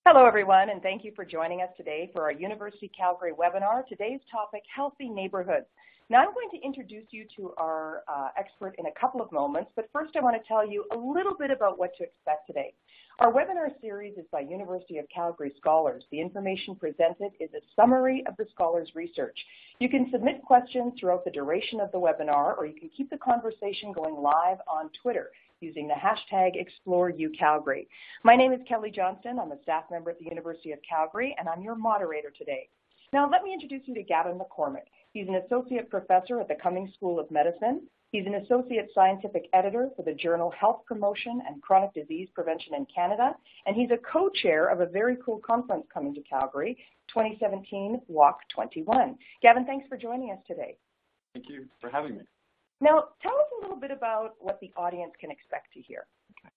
Hello, everyone, and thank you for joining us today for our University of Calgary webinar. Today's topic, Healthy Neighborhoods. Now, I'm going to introduce you to our expert in a couple of moments, but first I want to tell you a little bit about what to expect today. Our webinar series is by University of Calgary scholars. The information presented is a summary of the scholars' research. You can submit questions throughout the duration of the webinar, or you can keep the conversation going live on Twitter using the hashtag ExploreUCalgary. My name is Kelly Johnston. I'm a staff member at the University of Calgary, and I'm your moderator today. Now, let me introduce you to Gavin McCormick. He's an associate professor at the Cummings School of Medicine. He's an associate scientific editor for the journal Health Promotion and Chronic Disease Prevention in Canada, and he's a co-chair of a very cool conference coming to Calgary, 2017 Walk 21. Gavin, thanks for joining us today. Thank you for having me. Now, tell us a little bit about what the audience can expect to hear. Okay.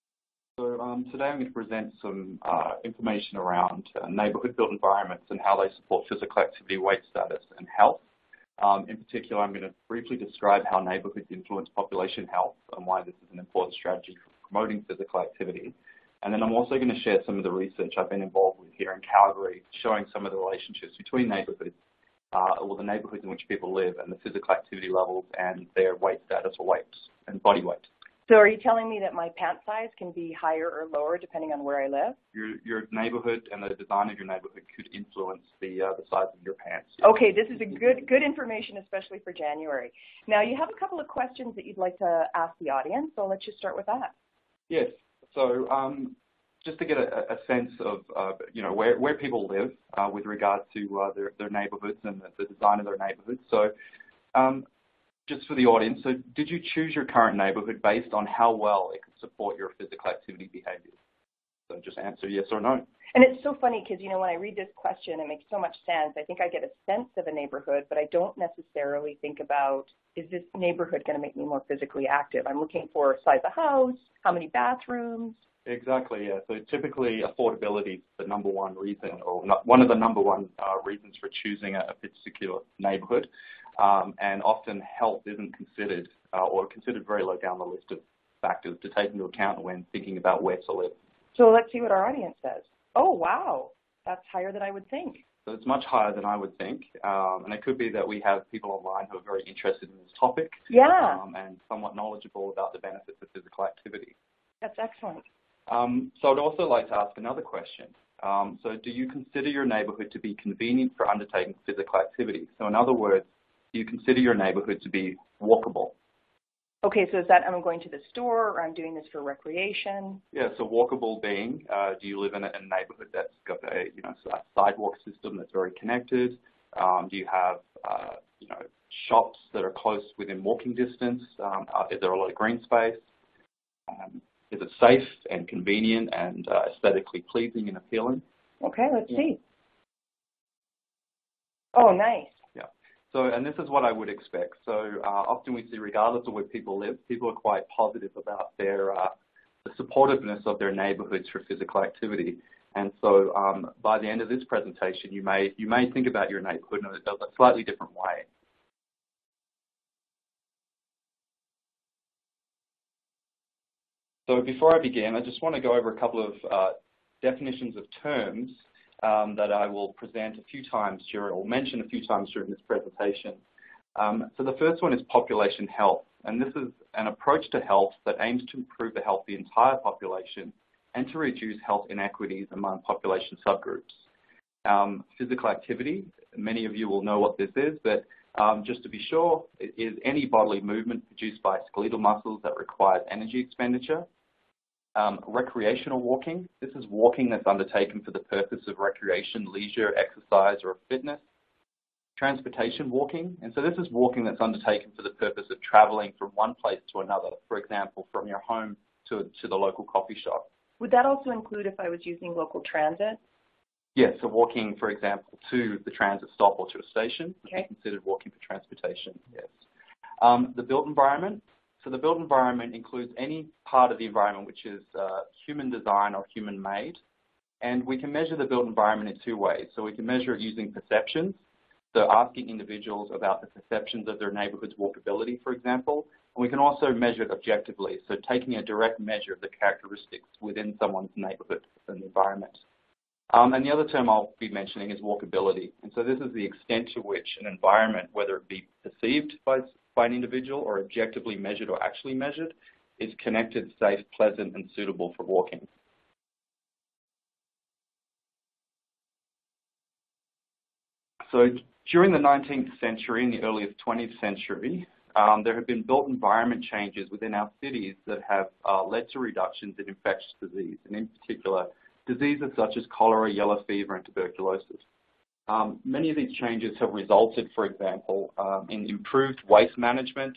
So today I'm going to present some information around neighbourhood built environments and how they support physical activity, weight status, and health. In particular, I'm going to briefly describe how neighbourhoods influence population health and why this is an important strategy for promoting physical activity. And then I'm also going to share some of the research I've been involved with here in Calgary, showing some of the relationships between neighbourhoods, or the neighbourhoods in which people live, and the physical activity levels and their weight status or weight and body weight. So are you telling me that my pant size can be higher or lower depending on where I live? Your neighbourhood and the design of your neighbourhood could influence the size of your pants. Yes. Okay, this is a good information, especially for January. Now, you have a couple of questions that you'd like to ask the audience, so let's just start with that. Yes. So just to get a sense of where people live with regard to their neighbourhoods and the design of their neighbourhoods. So just for the audience, so did you choose your current neighbourhood based on how well it could support your physical activity behaviours? So just answer yes or no. And it's so funny because, when I read this question, it makes so much sense. I think I get a sense of a neighbourhood, but I don't necessarily think about, is this neighbourhood going to make me more physically active? I'm looking for size of house, how many bathrooms. Exactly, yeah. So typically affordability is the number one reason, or one of the number one reasons for choosing a particular neighbourhood. And often health isn't considered or considered very low down the list of factors to take into account when thinking about where to live. So let's see what our audience says. Oh, wow. That's higher than I would think. So it's much higher than I would think. And it could be that we have people online who are very interested in this topic. Yeah. And somewhat knowledgeable about the benefits of physical activity. That's excellent. So I'd also like to ask another question. So do you consider your neighbourhood to be convenient for undertaking physical activity? So in other words, do you consider your neighbourhood to be walkable? Okay, so is that I'm going to the store or I'm doing this for recreation? Yeah, so walkable being, do you live in a neighbourhood that's got a sidewalk system that's very connected? Do you have shops that are close within walking distance? Is there a lot of green space? Is it safe and convenient and aesthetically pleasing and appealing? Okay, let's see. Oh, nice. Yeah. So, and this is what I would expect. So often we see, regardless of where people live, people are quite positive about their the supportiveness of their neighbourhoods for physical activity. And so by the end of this presentation, you may think about your neighbourhood in a slightly different way. So before I begin, I just want to go over a couple of definitions of terms that I will present a few times or mention a few times during this presentation. So the first one is population health, and this is an approach to health that aims to improve the health of the entire population and to reduce health inequities among population subgroups. Physical activity, many of you will know what this is, but just to be sure, it is any bodily movement produced by skeletal muscles that requires energy expenditure. Recreational walking, this is walking that's undertaken for the purpose of recreation, leisure, exercise, or fitness. Transportation walking, and so this is walking that's undertaken for the purpose of traveling from one place to another, for example, from your home to the local coffee shop. Would that also include if I was using local transit? Yes, so walking, for example, to the transit stop or to a station would be considered walking for transportation, yes. The built environment. So the built environment includes any part of the environment which is human design or human made. And we can measure the built environment in two ways. So we can measure it using perceptions, so asking individuals about the perceptions of their neighbourhood's walkability, for example. And we can also measure it objectively, so taking a direct measure of the characteristics within someone's neighbourhood and the environment. And the other term I'll be mentioning is walkability. And so this is the extent to which an environment, whether it be perceived by an individual or objectively measured or actually measured, is connected, safe, pleasant, and suitable for walking. So during the 19th century and the early 20th century, there have been built environment changes within our cities that have led to reductions in infectious disease, and in particular, diseases such as cholera, yellow fever, and tuberculosis. Many of these changes have resulted, for example, in improved waste management,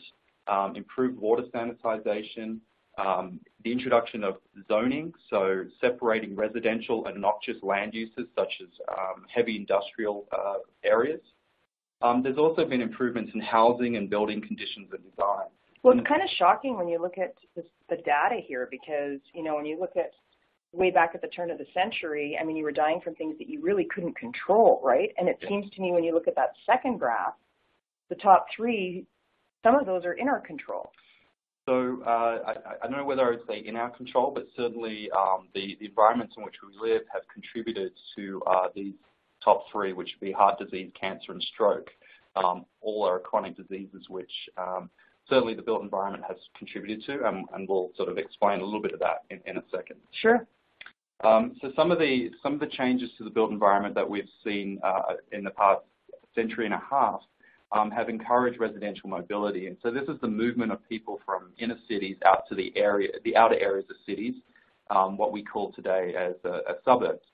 improved water sanitization, the introduction of zoning, so separating residential and noxious land uses such as heavy industrial areas. There's also been improvements in housing and building conditions and design. Well, it's kind of shocking when you look at the data here because, you know, when you look at way back at the turn of the century, I mean, you were dying from things that you really couldn't control, right? And it seems to me when you look at that second graph, the top three, some of those are in our control. So I don't know whether I would say in our control, but certainly the environments in which we live have contributed to these top three, which would be heart disease, cancer, and stroke. All are chronic diseases which certainly the built environment has contributed to, and we'll sort of explain a little bit of that in a second. Sure. So some of the changes to the built environment that we've seen in the past century and a half have encouraged residential mobility, and so this is the movement of people from inner cities out to the outer areas of cities, what we call today as suburbs.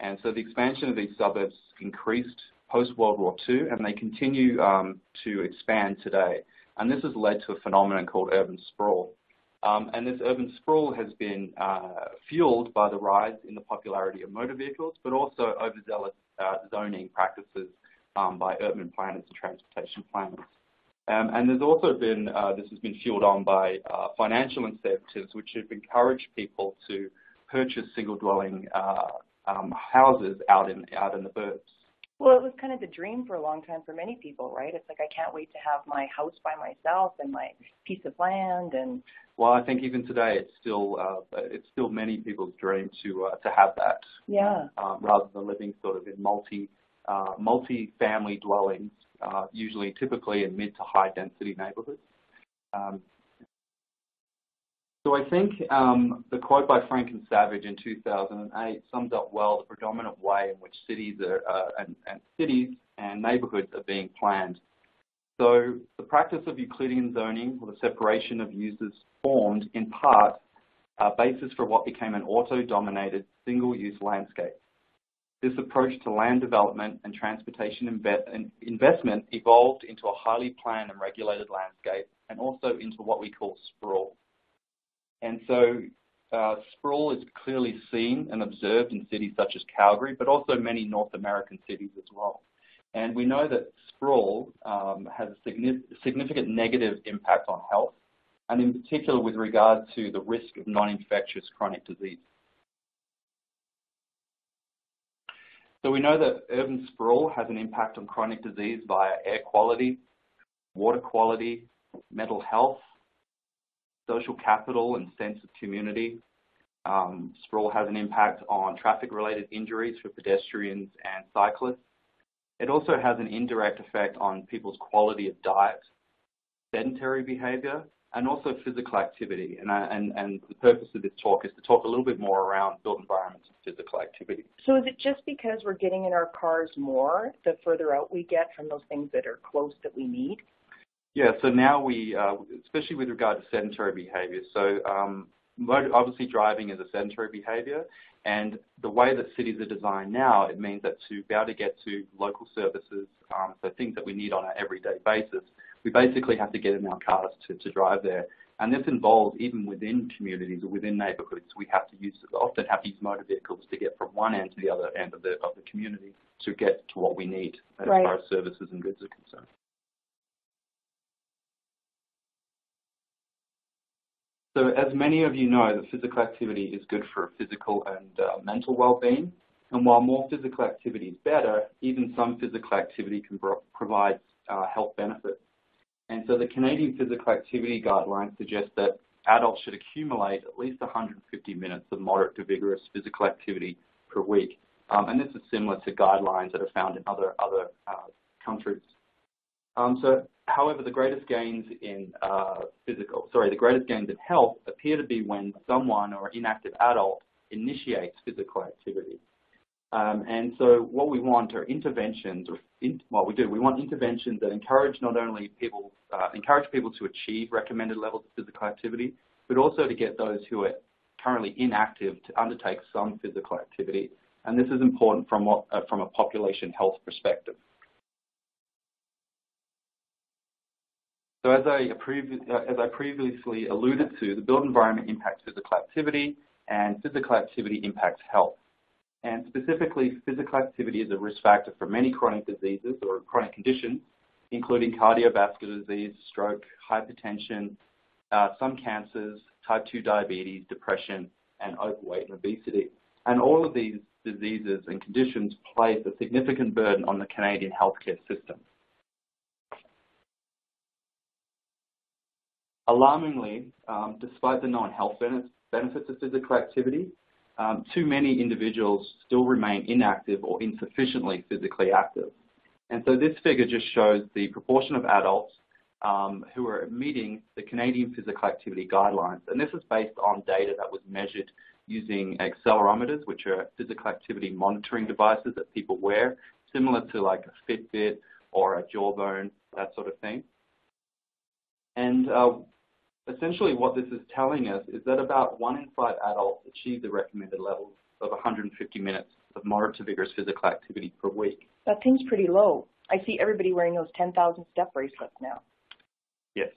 And so the expansion of these suburbs increased post-World War II, and they continue to expand today. And this has led to a phenomenon called urban sprawl. And this urban sprawl has been fueled by the rise in the popularity of motor vehicles, but also overzealous zoning practices by urban planners and transportation planners. And there's also been, this has been fueled on by financial incentives, which have encouraged people to purchase single-dwelling houses out in the burbs. Well, it was kind of the dream for a long time for many people, right? It's like, I can't wait to have my house by myself and my piece of land. And well, I think even today it's still many people's dream to have that. Yeah. Rather than living sort of in multi-family dwellings, typically in mid to high density neighbourhoods. So I think the quote by Frank and Savage in 2008 sums up well the predominant way in which cities and neighbourhoods are being planned. So the practice of Euclidean zoning, or the separation of uses, formed in part a basis for what became an auto-dominated single-use landscape. This approach to land development and transportation investment evolved into a highly planned and regulated landscape, and also into what we call sprawl. And so sprawl is clearly seen and observed in cities such as Calgary, but also many North American cities as well. And we know that sprawl has a significant negative impact on health, and in particular with regard to the risk of non-infectious chronic disease. So we know that urban sprawl has an impact on chronic disease via air quality, water quality, mental health, social capital and sense of community. Sprawl has an impact on traffic-related injuries for pedestrians and cyclists. It also has an indirect effect on people's quality of diet, sedentary behaviour, and also physical activity. And the purpose of this talk is to talk a little bit more around built environments and physical activity. So is it just because we're getting in our cars more, the further out we get from those things that are close that we need? Yeah, so now we, especially with regard to sedentary behaviour, so obviously driving is a sedentary behaviour, and the way that cities are designed now, it means that to be able to get to local services, so things that we need on an everyday basis, we basically have to get in our cars to drive there. And this involves, even within communities or within neighbourhoods, we often have to use motor vehicles to get from one end to the other end of the community to get to what we need as far as services and goods are concerned. So as many of you know, that physical activity is good for physical and mental well-being. And while more physical activity is better, even some physical activity can provide health benefits. And so the Canadian Physical Activity Guidelines suggest that adults should accumulate at least 150 minutes of moderate to vigorous physical activity per week. And this is similar to guidelines that are found in other countries. However, the greatest gains in the greatest gains in health appear to be when someone or an inactive adult initiates physical activity. And so what we want are interventions, we want interventions that encourage not only people, to achieve recommended levels of physical activity, but also to get those who are currently inactive to undertake some physical activity. And this is important from a population health perspective. So as I previously alluded to, the built environment impacts physical activity, and physical activity impacts health. And specifically, physical activity is a risk factor for many chronic diseases or chronic conditions, including cardiovascular disease, stroke, hypertension, some cancers, type 2 diabetes, depression, and overweight and obesity. And all of these diseases and conditions place a significant burden on the Canadian healthcare system. Alarmingly, despite the known health benefits of physical activity, too many individuals still remain inactive or insufficiently physically active. And so this figure just shows the proportion of adults who are meeting the Canadian physical activity guidelines. And this is based on data that was measured using accelerometers, which are physical activity monitoring devices that people wear, similar to like a Fitbit or a Jawbone, that sort of thing. And essentially what this is telling us is that about 1 in 5 adults achieve the recommended levels of 150 minutes of moderate to vigorous physical activity per week. That seems pretty low. I see everybody wearing those 10,000 step bracelets now. Yes,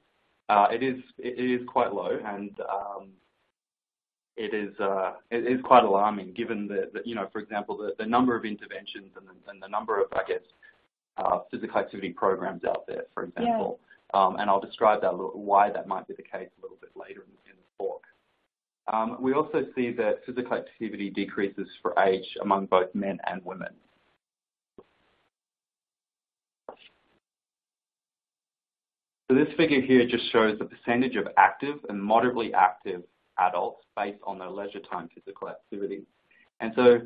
it is quite low, and it is quite alarming given for example, the number of interventions and the number of, physical activity programs out there, for example. Yeah. And I'll describe why that might be the case a little bit later in the talk. We also see that physical activity decreases for age among both men and women. So this figure here just shows the percentage of active and moderately active adults based on their leisure time physical activity. And so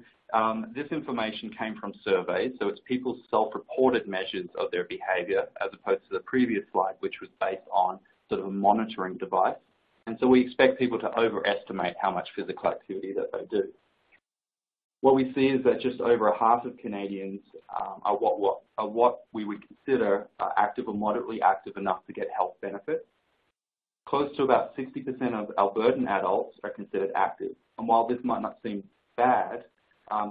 this information came from surveys, so it's people's self-reported measures of their behaviour as opposed to the previous slide, which was based on sort of a monitoring device. And so we expect people to overestimate how much physical activity that they do. What we see is that just over half of Canadians are what we would consider active or moderately active enough to get health benefits. Close to about 60% of Albertan adults are considered active. And while this might not seem bad,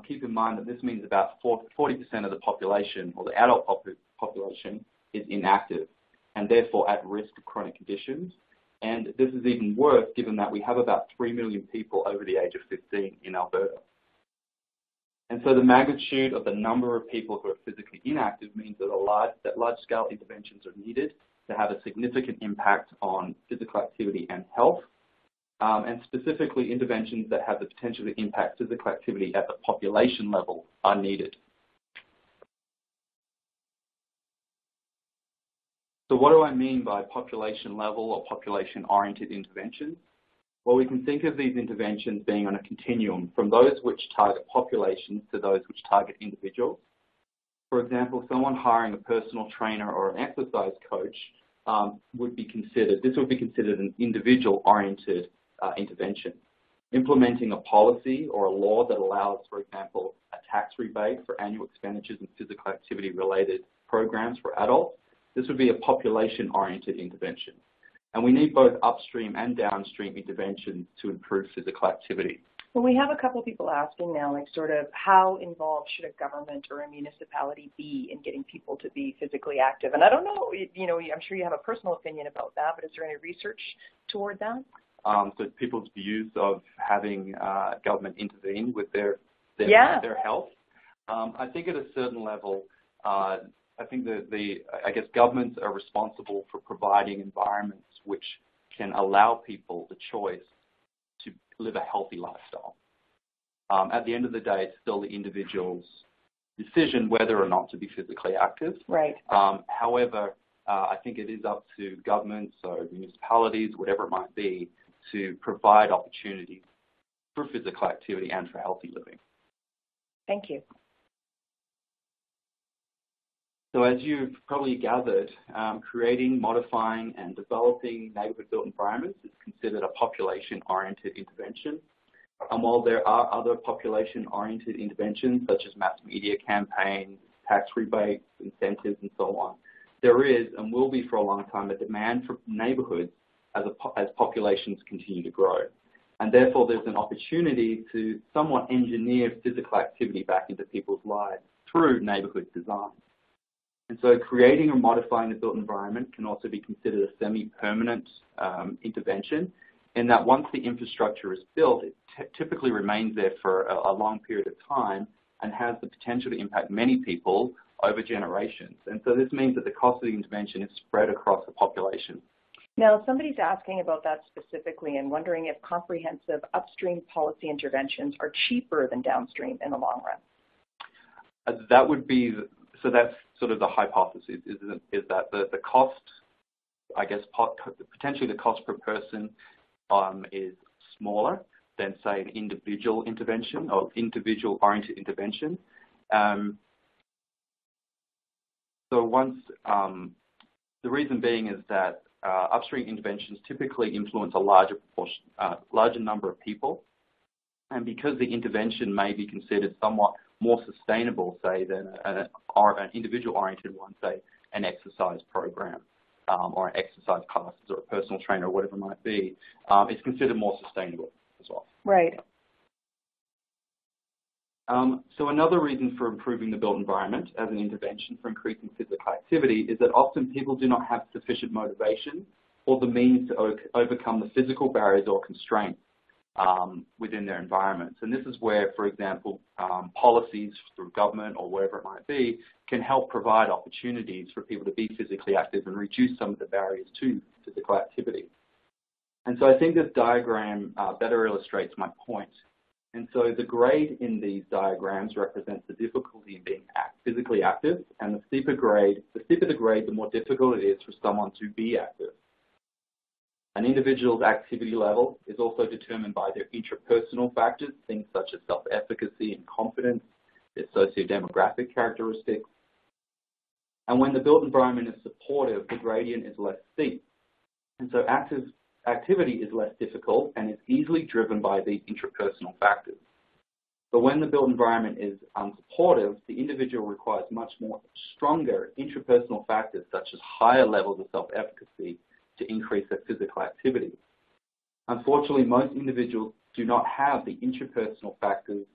keep in mind that this means about 40% of the population, or the adult population, is inactive and therefore at risk of chronic conditions. And this is even worse given that we have about 3 million people over the age of 15 in Alberta. And so the magnitude of the number of people who are physically inactive means that large-scale interventions are needed to have a significant impact on physical activity and health. And specifically, interventions that have the potential to impact physical activity at the population level are needed. So what do I mean by population level or population-oriented interventions? Well, we can think of these interventions being on a continuum from those which target populations to those which target individuals. For example, someone hiring a personal trainer or an exercise coach would be considered an individual-oriented intervention. Implementing a policy or a law that allows, for example, a tax rebate for annual expenditures in physical activity-related programs for adults, this would be a population-oriented intervention. And we need both upstream and downstream interventions to improve physical activity. Well, we have a couple of people asking now, like sort of how involved should a government or a municipality be in getting people to be physically active? And I don't know, I'm sure you have a personal opinion about that, but is there any research toward that? So people's views of having government intervene with their health. I think at a certain level, I think that governments are responsible for providing environments which can allow people the choice to live a healthy lifestyle. At the end of the day, it's still the individual's decision whether or not to be physically active. Right. However, I think it is up to governments or municipalities, whatever it might be, to provide opportunities for physical activity and for healthy living. Thank you. So as you've probably gathered, creating, modifying, and developing neighbourhood built environments is considered a population-oriented intervention. And while there are other population-oriented interventions, such as mass media campaigns, tax rebates, incentives, and so on, there is and will be for a long time a demand for neighbourhoods as populations continue to grow. And therefore, there's an opportunity to somewhat engineer physical activity back into people's lives through neighbourhood design. And so creating or modifying the built environment can also be considered a semi-permanent intervention, in that once the infrastructure is built, it typically remains there for a long period of time and has the potential to impact many people over generations. And so this means that the cost of the intervention is spread across the population. Now, somebody's asking about that specifically and wondering if comprehensive upstream policy interventions are cheaper than downstream in the long run. That would be, so that's sort of the hypothesis, is that the cost, I guess, potentially the cost per person is smaller than, say, an individual intervention or individual-oriented intervention. So once, the reason being is that upstream interventions typically influence a larger number of people, and because the intervention may be considered somewhat more sustainable, say, than an individual-oriented one, say, an exercise program or an exercise classes or a personal trainer or whatever it might be, it's considered more sustainable as well. Right. So another reason for improving the built environment as an intervention for increasing physical activity is that often people do not have sufficient motivation or the means to overcome the physical barriers or constraints within their environments. And this is where, for example, policies through government or wherever it might be can help provide opportunities for people to be physically active and reduce some of the barriers to physical activity. And so I think this diagram better illustrates my point. And so the grade in these diagrams represents the difficulty in being physically active, and the steeper the grade, the more difficult it is for someone to be active. An individual's activity level is also determined by their intrapersonal factors, things such as self-efficacy and confidence, their socio-demographic characteristics. And when the built environment is supportive, the gradient is less steep. And so activity is less difficult and is easily driven by these intrapersonal factors. But when the built environment is unsupportive, the individual requires much more stronger intrapersonal factors such as higher levels of self-efficacy to increase their physical activity. Unfortunately, most individuals do not have the intrapersonal factors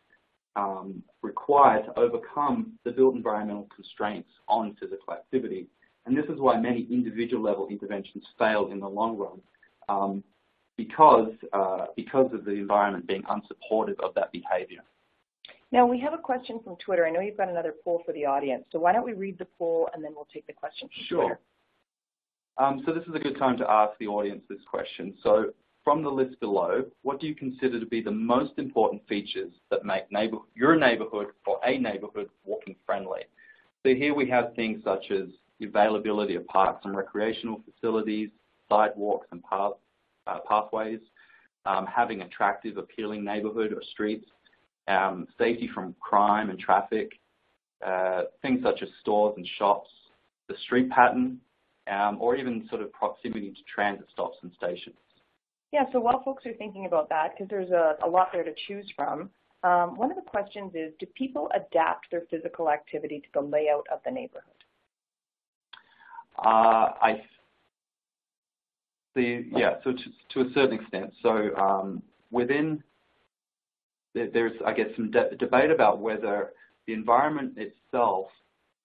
required to overcome the built environmental constraints on physical activity. And this is why many individual level interventions fail in the long run, because of the environment being unsupportive of that behavior. Now, we have a question from Twitter. I know you've got another poll for the audience, so why don't we read the poll and then we'll take the question from Twitter. So this is a good time to ask the audience this question. So from the list below, what do you consider to be the most important features that make your neighbourhood or a neighbourhood walking friendly? So here we have things such as the availability of parks and recreational facilities, sidewalks and pathways, having attractive, appealing neighbourhood or streets, safety from crime and traffic, things such as stores and shops, the street pattern, or even sort of proximity to transit stops and stations. Yeah, so while folks are thinking about that, because there's a lot there to choose from, one of the questions is, do people adapt their physical activity to the layout of the neighbourhood? So to a certain extent. So there's, I guess, some debate about whether the environment itself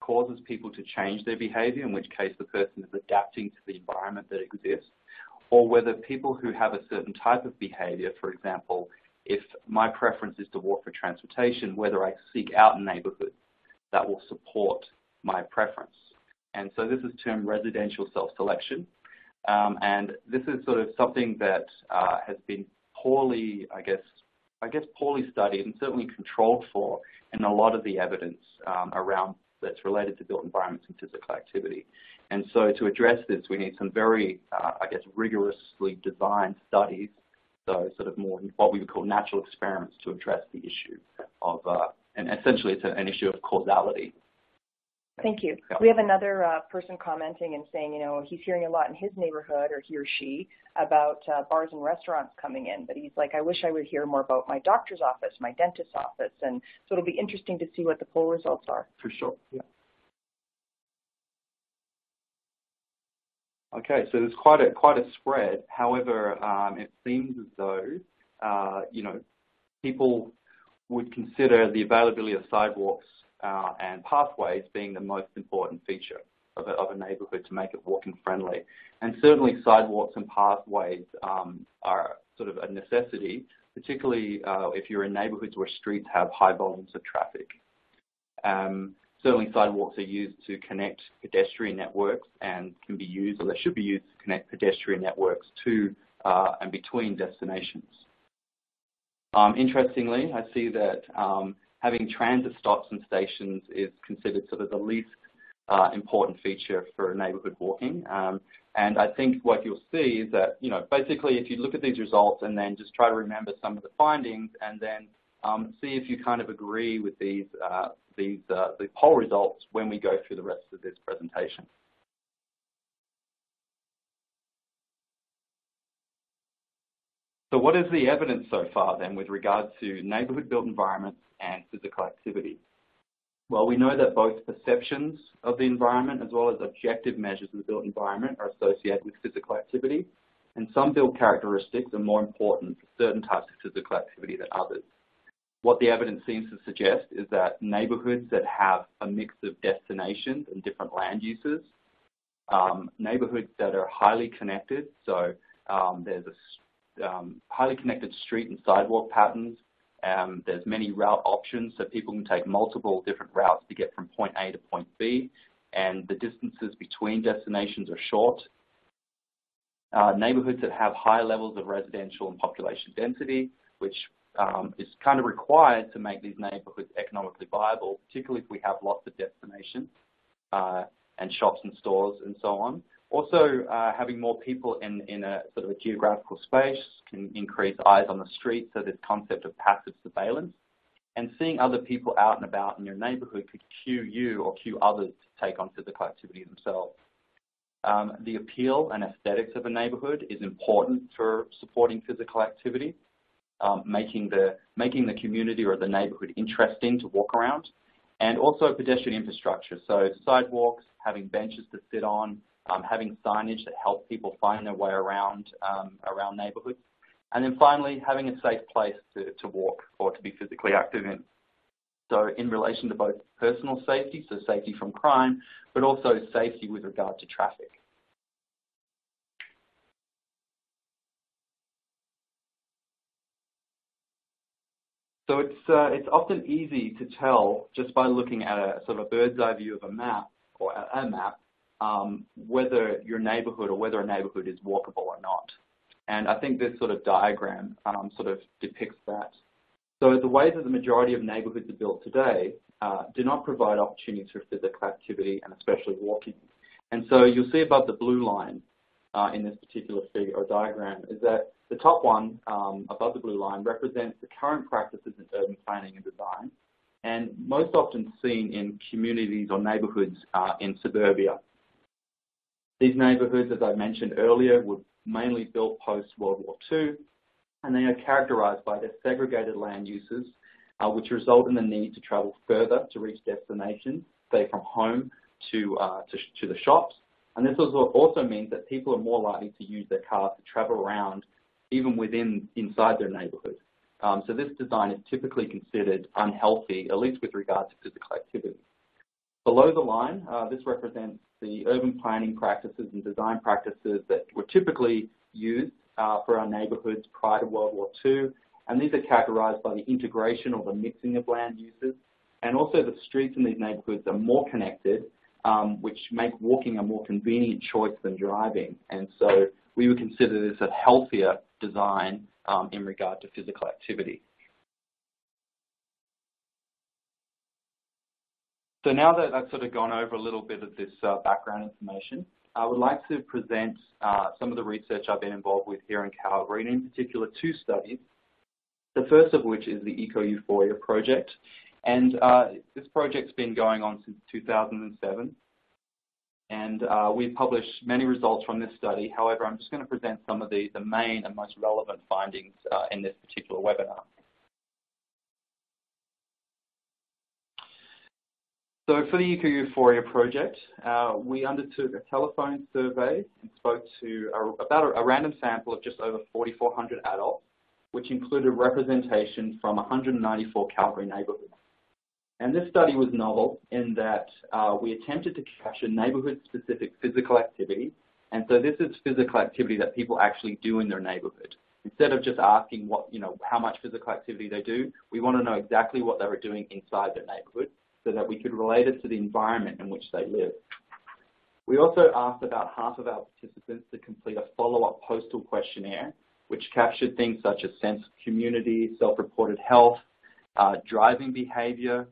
causes people to change their behavior, in which case the person is adapting to the environment that exists, or whether people who have a certain type of behavior, for example, if my preference is to walk for transportation, whether I seek out neighbourhoods that will support my preference. And so this is termed residential self-selection. And this is sort of something that has been poorly, I guess poorly studied and certainly controlled for in a lot of the evidence around that's related to built environments and physical activity. And so to address this, we need some very, rigorously designed studies, so sort of more what we would call natural experiments to address the issue of and essentially it's an issue of causality. Thank you. Yeah. We have another person commenting and saying, you know, he's hearing a lot in his neighborhood, or he or she, about bars and restaurants coming in. But he's like, I wish I would hear more about my doctor's office, my dentist's office. And so it'll be interesting to see what the poll results are. For sure, yeah. Okay, so there's quite a spread. However, it seems as though, you know, people would consider the availability of sidewalks and pathways being the most important feature of a neighbourhood to make it walking friendly. And certainly sidewalks and pathways are sort of a necessity, particularly if you're in neighbourhoods where streets have high volumes of traffic. Certainly sidewalks are used to connect pedestrian networks and can be used, or they should be used to connect pedestrian networks to and between destinations. Interestingly, I see that having transit stops and stations is considered sort of the least important feature for neighbourhood walking. And I think what you'll see is that, you know, basically if you look at these results and then just try to remember some of the findings and then see if you kind of agree with the poll results when we go through the rest of this presentation. So what is the evidence so far then with regard to neighbourhood built environments and physical activity? Well, we know that both perceptions of the environment as well as objective measures of the built environment are associated with physical activity, and some built characteristics are more important for certain types of physical activity than others. What the evidence seems to suggest is that neighbourhoods that have a mix of destinations and different land uses, neighbourhoods that are highly connected, so there's a highly connected street and sidewalk patterns. There's many route options, so people can take multiple different routes to get from point A to point B, and the distances between destinations are short. Neighbourhoods that have high levels of residential and population density, which is kind of required to make these neighbourhoods economically viable, particularly if we have lots of destinations and shops and stores and so on. Also, having more people in a sort of a geographical space can increase eyes on the street, so this concept of passive surveillance. And seeing other people out and about in your neighbourhood could cue you or cue others to take on physical activity themselves. The appeal and aesthetics of a neighbourhood is important for supporting physical activity, making the community or the neighbourhood interesting to walk around, and also pedestrian infrastructure, so sidewalks, having benches to sit on, having signage that help people find their way around neighbourhoods, and then finally having a safe place to walk or to be physically active in. So in relation to both personal safety, so safety from crime, but also safety with regard to traffic. So it's often easy to tell just by looking at a sort of a bird's eye view of a map or a map whether your neighbourhood or whether a neighbourhood is walkable or not. And I think this sort of diagram sort of depicts that. So the way that the majority of neighbourhoods are built today do not provide opportunities for physical activity and especially walking. And so you'll see above the blue line in this particular figure or diagram is that the top one above the blue line represents the current practices in urban planning and design, and most often seen in communities or neighbourhoods in suburbia. These neighbourhoods, as I mentioned earlier, were mainly built post-World War II, and they are characterised by their segregated land uses, which result in the need to travel further to reach destinations, say from home to the shops. And this also means that people are more likely to use their cars to travel around even inside their neighbourhood. So this design is typically considered unhealthy, at least with regard to physical activity. Below the line, this represents the urban planning practices and design practices that were typically used for our neighbourhoods prior to World War II, and these are characterised by the integration or the mixing of land uses, and also the streets in these neighbourhoods are more connected, which make walking a more convenient choice than driving, and so we would consider this a healthier design in regard to physical activity. So now that I've sort of gone over a little bit of this background information, I would like to present some of the research I've been involved with here in Calgary, and in particular two studies. The first of which is the Eco-Euphoria project, And this project's been going on since 2007. And we've published many results from this study. However, I'm just going to present some of the main and most relevant findings in this particular webinar. So for the Eco-Euphoria project, we undertook a telephone survey and spoke to about a random sample of just over 4,400 adults, which included representation from 194 Calgary neighbourhoods. And this study was novel in that we attempted to capture neighbourhood-specific physical activity. And so this is physical activity that people actually do in their neighbourhood. Instead of just asking how much physical activity they do, we want to know exactly what they were doing inside their neighbourhood so that we could relate it to the environment in which they live. We also asked about half of our participants to complete a follow-up postal questionnaire, which captured things such as sense of community, self-reported health, driving behaviour,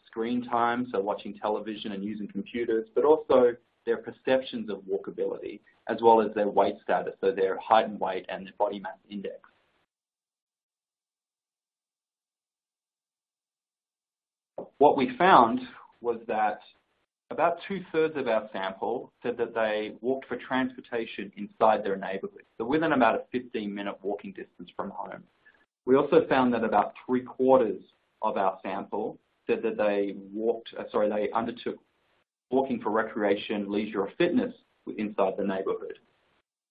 screen time, so watching television and using computers, but also their perceptions of walkability, as well as their weight status, so their height and weight and their body mass index. What we found was that about 2/3 of our sample said that they walked for transportation inside their neighbourhood, so within about a 15-minute walking distance from home. We also found that about 3/4 of our sample said that they undertook walking for recreation, leisure, or fitness inside the neighbourhood.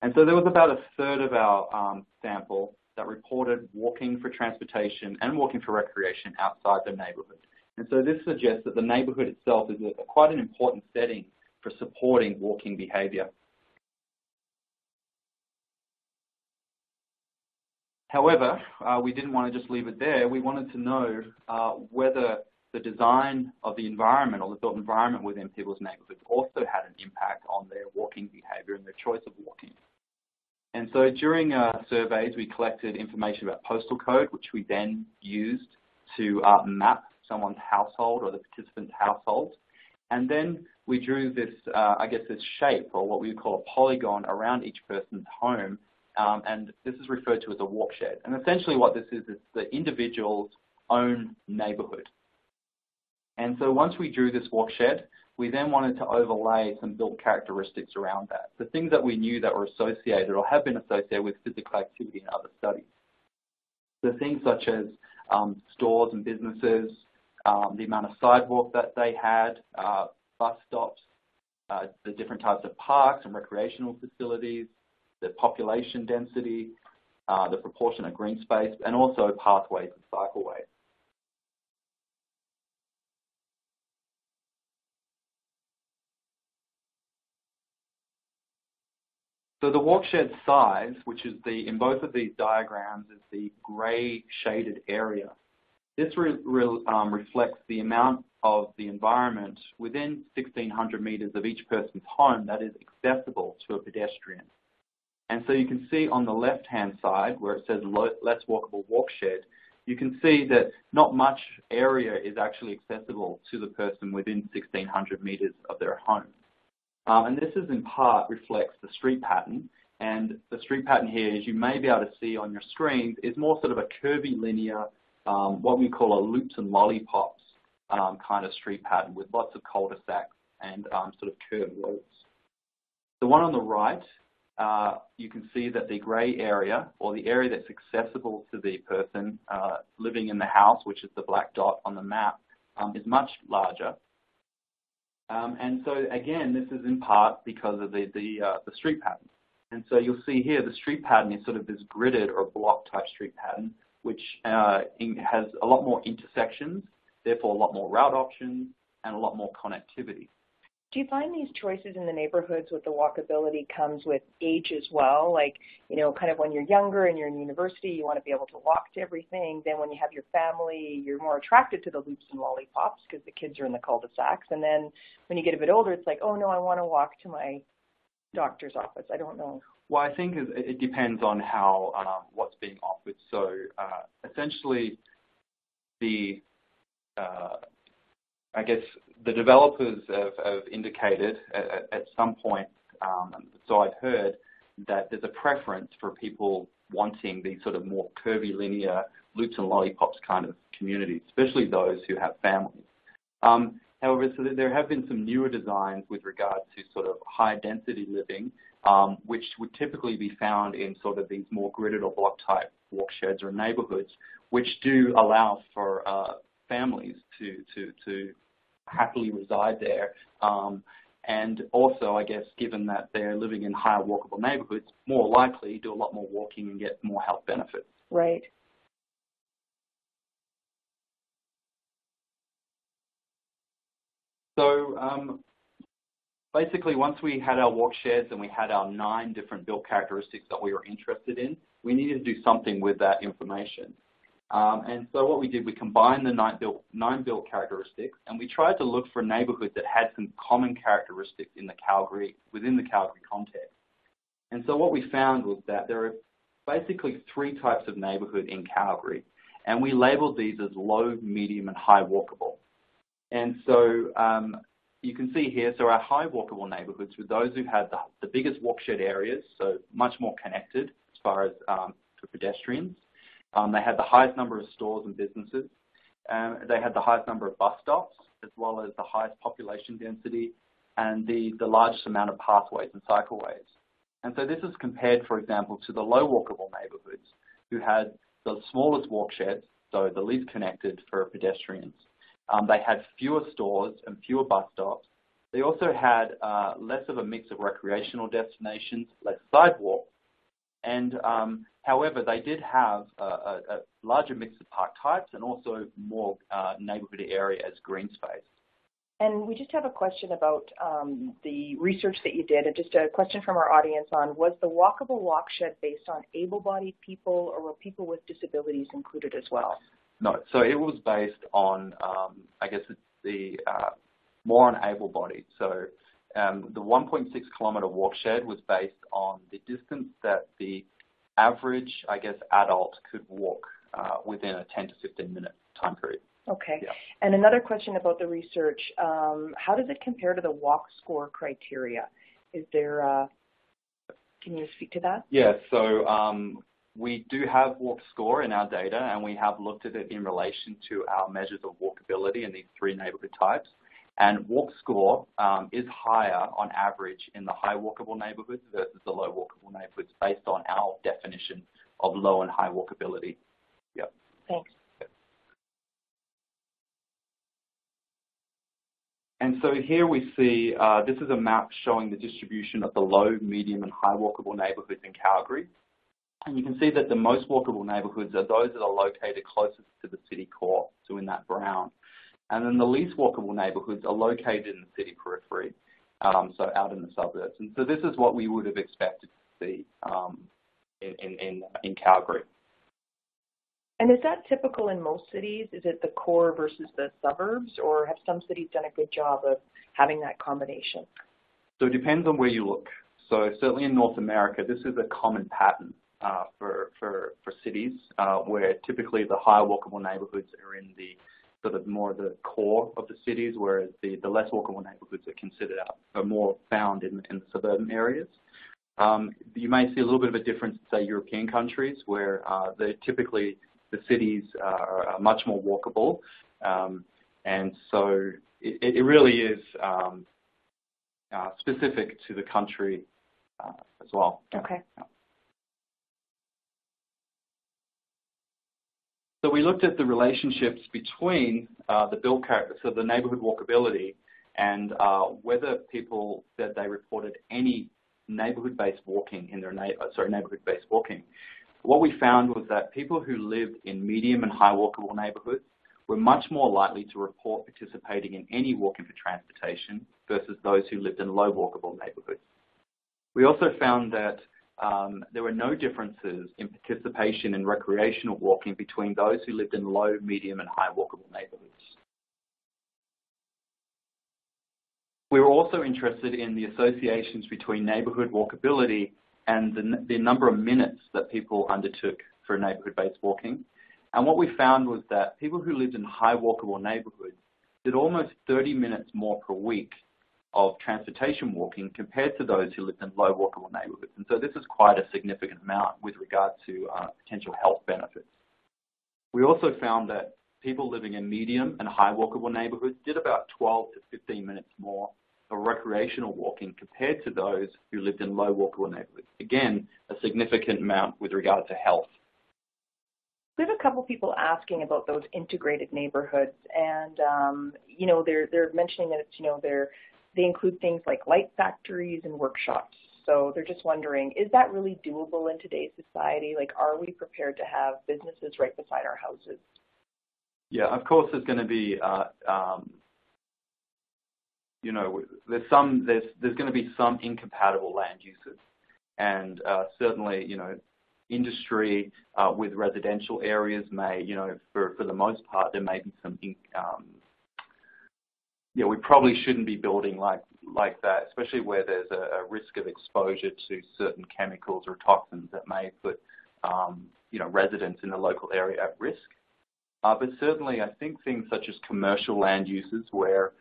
And so there was about 1/3 of our sample that reported walking for transportation and walking for recreation outside their neighbourhood. And so this suggests that the neighbourhood itself is quite an important setting for supporting walking behaviour. However, we didn't want to just leave it there. We wanted to know whether the design of the environment or the built environment within people's neighbourhoods also had an impact on their walking behaviour and their choice of walking. And so during surveys, we collected information about postal code, which we then used to map someone's household or the participant's household. And then we drew this, this shape, or what we would call a polygon, around each person's home. And this is referred to as a walk shed. And essentially what this is the individual's own neighbourhood. And so once we drew this walk shed, we then wanted to overlay some built characteristics around that. The things that we knew that were associated or have been associated with physical activity in other studies. So things such as stores and businesses, the amount of sidewalk that they had, bus stops, the different types of parks and recreational facilities, the population density, the proportion of green space, and also pathways and cycleways. So the walk shed size, which is in both of these diagrams, is the grey shaded area. This reflects the amount of the environment within 1,600 metres of each person's home that is accessible to a pedestrian. And so you can see on the left-hand side, where it says less walkable walk shed, you can see that not much area is actually accessible to the person within 1,600 metres of their home. And this is in part reflects the street pattern. And the street pattern here, as you may be able to see on your screens, is more sort of a curvy linear, what we call a loops and lollipops kind of street pattern with lots of cul-de-sacs and sort of curved roads. The one on the right, you can see that the grey area, or the area that's accessible to the person living in the house, which is the black dot on the map, is much larger. And so again, this is in part because of the street pattern. And so you'll see here the street pattern is sort of this gridded or block type street pattern, which has a lot more intersections, therefore a lot more route options and a lot more connectivity. Do you find these choices in the neighborhoods with the walkability comes with age as well? Like, kind of when you're younger and you're in university, you want to be able to walk to everything. Then when you have your family, you're more attracted to the loops and lollipops because the kids are in the cul-de-sacs. And then when you get a bit older, it's like, oh no, I want to walk to my doctor's office. I don't know. Well, I think it depends on how what's being offered. So essentially, the developers have indicated at some point, so I've heard, that there's a preference for people wanting these sort of more curvy linear loops and lollipops kind of communities, especially those who have families. However, so there have been some newer designs with regard to sort of high density living, which would typically be found in sort of these more gridded or block type walk sheds or neighbourhoods, which do allow for families to happily reside there. And also, I guess, given that they're living in higher walkable neighbourhoods, more likely do a lot more walking and get more health benefits. Right. So basically, once we had our walk sheds and we had our 9 different built characteristics that we were interested in, we needed to do something with that information. And so what we did, we combined the 9 built characteristics, and we tried to look for neighbourhoods that had some common characteristics in within the Calgary context. And so what we found was that there are basically 3 types of neighbourhood in Calgary, and we labelled these as low, medium, and high walkable. And so you can see here, so our high walkable neighbourhoods were those who had the biggest walkshed areas, so much more connected as far as for pedestrians. They had the highest number of stores and businesses. They had the highest number of bus stops, as well as the highest population density and the largest amount of pathways and cycleways. And so this is compared, for example, to the low walkable neighbourhoods, who had the smallest walksheds, so the least connected for pedestrians. They had fewer stores and fewer bus stops. They also had less of a mix of recreational destinations, less sidewalks, and however, they did have a larger mix of park types and also more neighbourhood area as green space. And we just have a question about the research that you did, and just a question from our audience on, was the walkable walkshed based on able-bodied people, or were people with disabilities included as well? No, so it was based on, I guess, the more on able-bodied. So the 1.6 kilometre walkshed was based on the distance that the average, I guess, adult could walk within a 10 to 15 minute time period. Okay. Yeah. And another question about the research, how does it compare to the walk score criteria? Is there, can you speak to that? Yeah, so we do have walk score in our data, and we have looked at it in relation to our measures of walkability in these 3 neighbourhood types. And walk score is higher on average in the high walkable neighbourhoods versus the low walkable neighbourhoods based on our definition of low and high walkability. Yep. Thanks. And so here we see, this is a map showing the distribution of the low, medium, and high walkable neighbourhoods in Calgary. And you can see that the most walkable neighbourhoods are those that are located closest to the city core, so in that brown. And then the least walkable neighbourhoods are located in the city periphery, so out in the suburbs. And so this is what we would have expected to see in Calgary. And is that typical in most cities? Is it the core versus the suburbs, or have some cities done a good job of having that combination? So it depends on where you look. So certainly in North America, this is a common pattern for cities where typically the higher walkable neighbourhoods are in the sort of more the core of the cities, whereas the less walkable neighbourhoods are considered are more found in the suburban areas. You may see a little bit of a difference in, say, European countries, where typically the cities are much more walkable, and so it really is specific to the country as well. Okay. Yeah. So we looked at the relationships between the built character, so the neighbourhood walkability, and whether people said they reported any neighbourhood-based walking in their neighbourhood-based walking. What we found was that people who lived in medium and high walkable neighbourhoods were much more likely to report participating in any walking for transportation versus those who lived in low walkable neighbourhoods. We also found that there were no differences in participation in recreational walking between those who lived in low, medium, and high walkable neighbourhoods. We were also interested in the associations between neighbourhood walkability and the number of minutes that people undertook for neighbourhood-based walking. And what we found was that people who lived in high walkable neighbourhoods did almost 30 minutes more per week of transportation walking compared to those who lived in low walkable neighbourhoods. And so this is quite a significant amount with regard to potential health benefits. We also found that people living in medium and high walkable neighbourhoods did about 12 to 15 minutes more of recreational walking compared to those who lived in low walkable neighbourhoods. Again, a significant amount with regard to health. We have a couple people asking about those integrated neighborhoods, and they're mentioning that it's, they include things like light factories and workshops. So they're just wondering, is that really doable in today's society? Like, are we prepared to have businesses right beside our houses? Yeah, of course, there's going to be there's going to be some incompatible land uses, and certainly industry with residential areas may, for the most part, there may be some, we probably shouldn't be building like that, especially where there's a risk of exposure to certain chemicals or toxins that may put, residents in the local area at risk. But certainly, I think things such as commercial land uses where,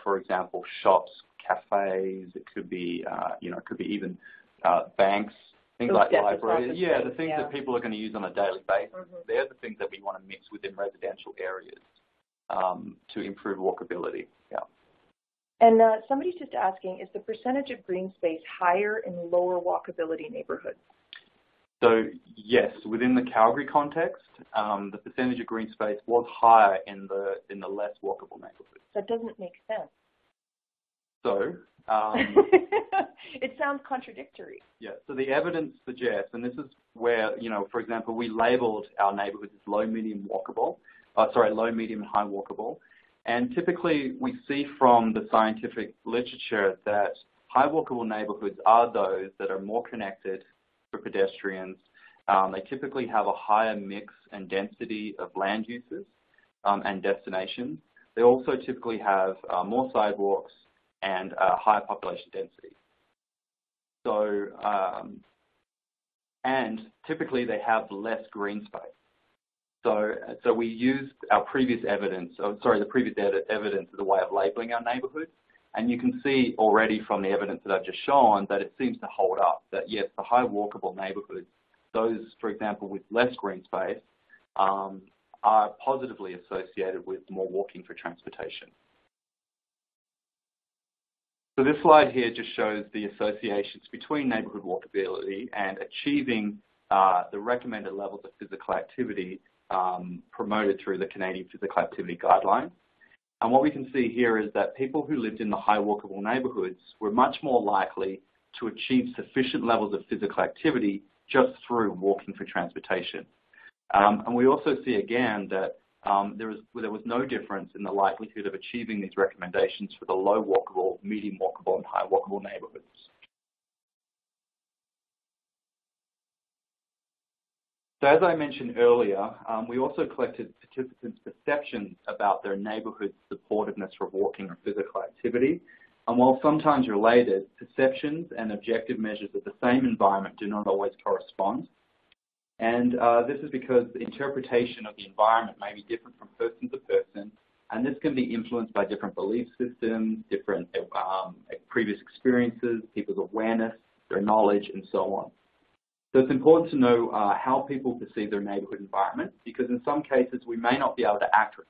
for example, shops, cafes, it could be, even banks, things like libraries. Yeah, the things that people are going to use on a daily basis. Mm-hmm. They're the things that we want to mix within residential areas to improve walkability. Yeah. And somebody's just asking, is the percentage of green space higher in lower walkability neighborhoods? So yes, within the Calgary context, the percentage of green space was higher in the less walkable neighborhoods. That doesn't make sense. So it sounds contradictory. Yeah. So the evidence suggests, and this is where for example, we labelled our neighbourhoods as low, medium, and high walkable, and typically we see from the scientific literature that high walkable neighbourhoods are those that are more connected for pedestrians. They typically have a higher mix and density of land uses and destinations. They also typically have more sidewalks and higher population density. So, and typically they have less green space. So we used our previous evidence, evidence as a way of labelling our neighbourhoods. And you can see already from the evidence that I've just shown that it seems to hold up, that yes, the high walkable neighbourhoods, those, for example, with less green space, are positively associated with more walking for transportation. So this slide here just shows the associations between neighbourhood walkability and achieving the recommended levels of physical activity promoted through the Canadian Physical Activity Guidelines. And what we can see here is that people who lived in the high walkable neighbourhoods were much more likely to achieve sufficient levels of physical activity just through walking for transportation. And we also see again that there was no difference in the likelihood of achieving these recommendations for the low walkable, medium walkable, and high walkable neighbourhoods. So as I mentioned earlier, we also collected participants' perceptions about their neighbourhood's supportiveness for walking or physical activity. And while sometimes related, perceptions and objective measures of the same environment do not always correspond. And this is because the interpretation of the environment may be different from person to person, and this can be influenced by different belief systems, different previous experiences, people's awareness, their knowledge, and so on. So it's important to know how people perceive their neighbourhood environment, because in some cases we may not be able to act or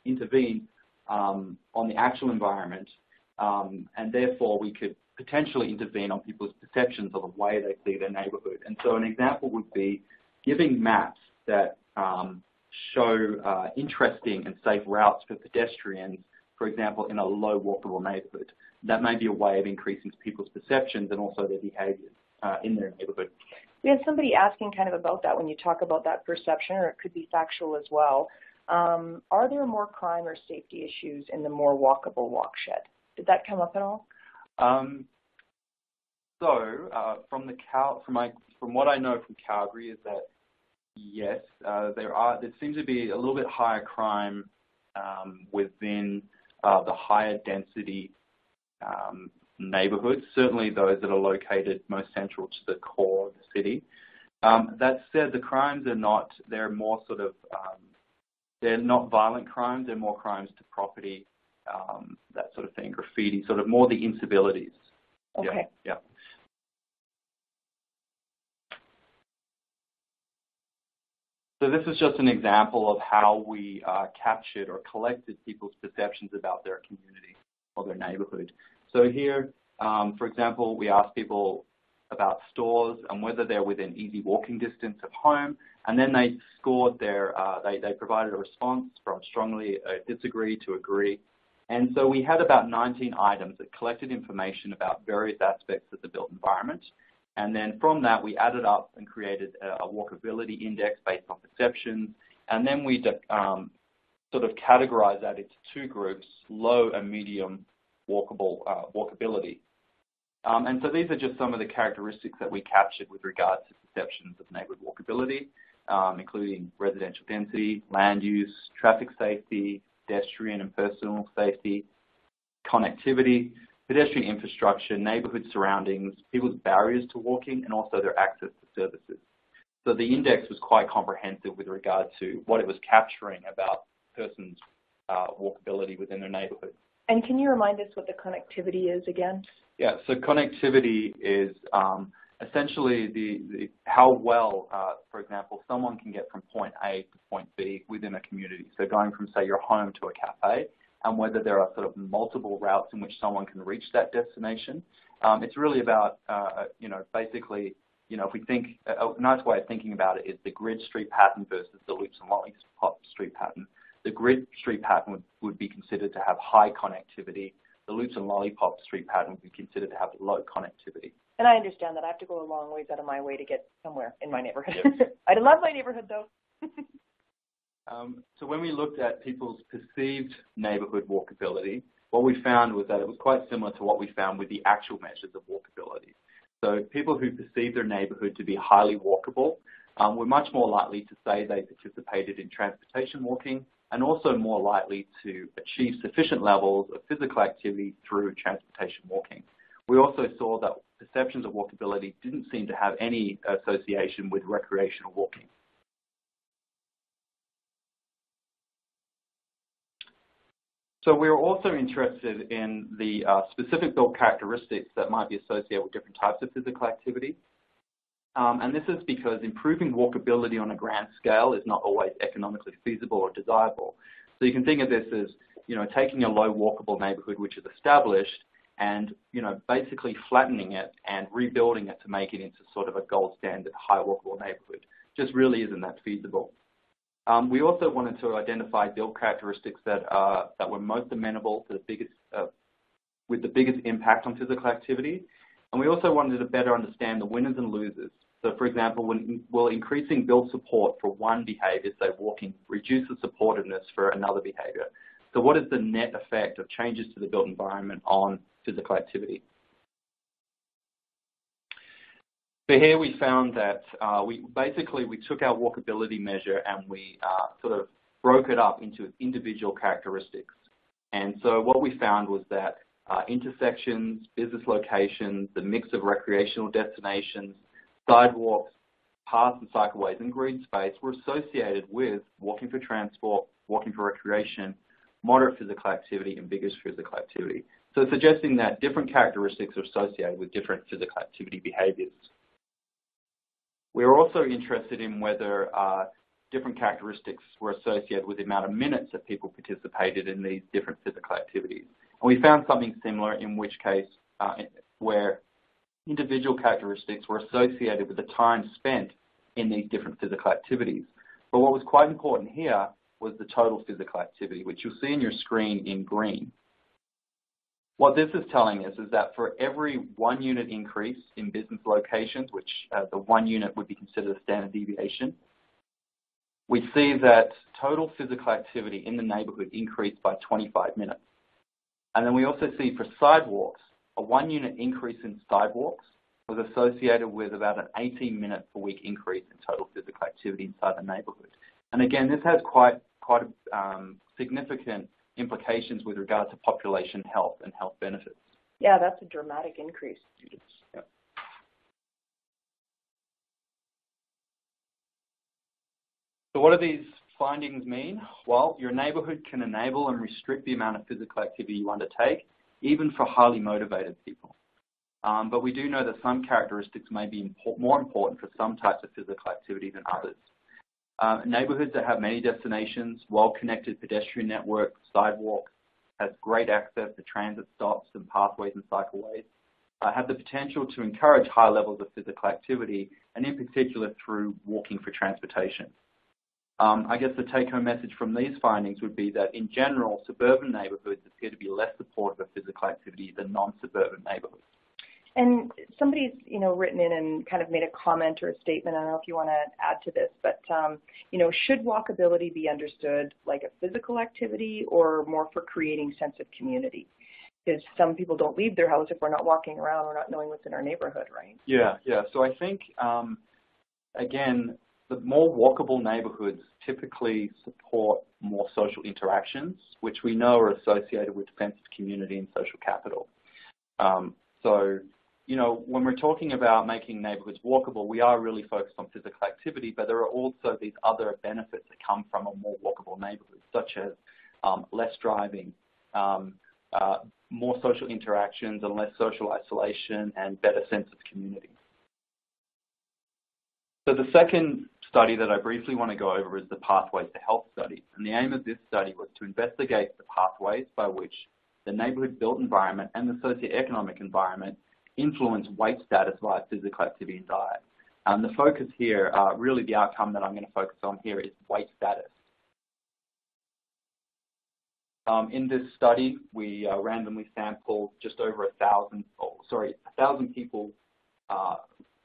intervene on the actual environment, and therefore we could potentially intervene on people's perceptions of the way they see their neighbourhood. And so an example would be giving maps that show interesting and safe routes for pedestrians, for example, in a low walkable neighbourhood. That may be a way of increasing people's perceptions and also their behaviours in their neighbourhood. We had somebody asking kind of about that when you talk about that perception, or it could be factual as well. Are there more crime or safety issues in the more walkable walkshed? Did that come up at all? From what I know from Calgary is that yes, there seems to be a little bit higher crime within the higher density neighbourhoods, certainly those that are located most central to the core of the city. That said, the crimes they're more sort of, they're not violent crimes, they're more crimes to property, that sort of thing, graffiti, sort of more the incivilities. Okay. Yeah. Yeah. So, So this is just an example of how we captured or collected people's perceptions about their community or their neighborhood. So here, for example, we asked people about stores and whether they're within easy walking distance of home, and then they scored their, they provided a response from strongly disagree to agree. And so we had about 19 items that collected information about various aspects of the built environment. And then from that, we added up and created a walkability index based on perceptions. And then we sort of categorized that into two groups, low and medium walkability. And so these are just some of the characteristics that we captured with regards to perceptions of neighborhood walkability, including residential density, land use, traffic safety, pedestrian and personal safety, connectivity, pedestrian infrastructure, neighborhood surroundings, people's barriers to walking, and also their access to services. So the index was quite comprehensive with regard to what it was capturing about persons' walkability within their neighborhood. And can you remind us what the connectivity is again? Yeah, so connectivity is essentially how well, for example, someone can get from point A to point B within a community. So going from, say, your home to a cafe, and whether there are sort of multiple routes in which someone can reach that destination. It's really about, basically, if we think, a nice way of thinking about it is the grid street pattern versus the loops and lollipop street pattern. The grid street pattern would be considered to have high connectivity. The loops and lollipop street pattern would be considered to have low connectivity. And I understand that I have to go a long ways out of my way to get somewhere in my neighborhood. Yep. I love my neighborhood, though. So when we looked at people's perceived neighborhood walkability, what we found was that it was quite similar to what we found with the actual measures of walkability. So people who perceived their neighborhood to be highly walkable were much more likely to say they participated in transportation walking, and also more likely to achieve sufficient levels of physical activity through transportation walking. We also saw that perceptions of walkability didn't seem to have any association with recreational walking. So we're also interested in the specific built characteristics that might be associated with different types of physical activity. And this is because improving walkability on a grand scale is not always economically feasible or desirable. So you can think of this as, taking a low walkable neighborhood which is established and, basically flattening it and rebuilding it to make it into sort of a gold standard high walkable neighborhood. Just really isn't that feasible. We also wanted to identify built characteristics that were most amenable to with the biggest impact on physical activity. And we also wanted to better understand the winners and losers. So for example, will increasing built support for one behavior, say walking, reduce the supportiveness for another behavior? So what is the net effect of changes to the built environment on physical activity? So here we found that we took our walkability measure and we sort of broke it up into individual characteristics. And so what we found was that intersections, business locations, the mix of recreational destinations, sidewalks, paths and cycleways, and green space were associated with walking for transport, walking for recreation, moderate physical activity, and vigorous physical activity. So suggesting that different characteristics are associated with different physical activity behaviors. We were also interested in whether different characteristics were associated with the amount of minutes that people participated in these different physical activities. And we found something similar, in which case where individual characteristics were associated with the time spent in these different physical activities. But what was quite important here was the total physical activity, which you'll see on your screen in green. What this is telling us is that for every 1 unit increase in business locations, which the 1 unit would be considered a standard deviation, we see that total physical activity in the neighborhood increased by 25 minutes. And then we also see for sidewalks, a 1 unit increase in sidewalks was associated with about an 18-minute per week increase in total physical activity inside the neighborhood. And again, this has quite significant implications with regard to population health and health benefits. Yeah, that's a dramatic increase. Yeah. So what do these findings mean? Well, your neighborhood can enable and restrict the amount of physical activity you undertake, even for highly motivated people. But we do know that some characteristics may be more important for some types of physical activity than others. Neighbourhoods that have many destinations, well-connected pedestrian networks, sidewalks, has great access to transit stops and pathways and cycleways, have the potential to encourage high levels of physical activity, and in particular through walking for transportation. I guess the take-home message from these findings would be that in general, suburban neighbourhoods appear to be less supportive of physical activity than non-suburban neighbourhoods. And somebody's, written in and kind of made a comment or a statement. I don't know if you want to add to this, but, should walkability be understood like a physical activity or more for creating sense of community? Because some people don't leave their house if we're not walking around or not knowing what's in our neighborhood, right? Yeah. So I think, again, the more walkable neighborhoods typically support more social interactions, which we know are associated with sense of community and social capital. When we're talking about making neighborhoods walkable, we are really focused on physical activity, but there are also these other benefits that come from a more walkable neighborhood, such as less driving, more social interactions and less social isolation, and better sense of community. So the second study that I briefly want to go over is the Pathways to Health study. And the aim of this study was to investigate the pathways by which the neighborhood built environment and the socioeconomic environment influence weight status via physical activity and diet. And the focus here, really the outcome that I'm going to focus on here is weight status. In this study, we randomly sampled just over 1,000 people,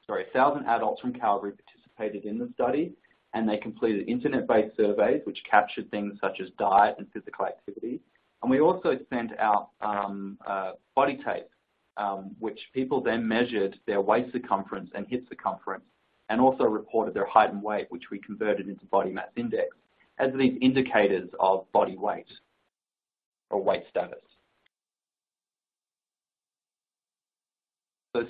1,000 adults from Calgary participated in the study, and they completed internet-based surveys which captured things such as diet and physical activity. And we also sent out body tape, which people then measured their waist circumference and hip circumference, and also reported their height and weight, which we converted into body mass index, as these indicators of body weight or weight status. So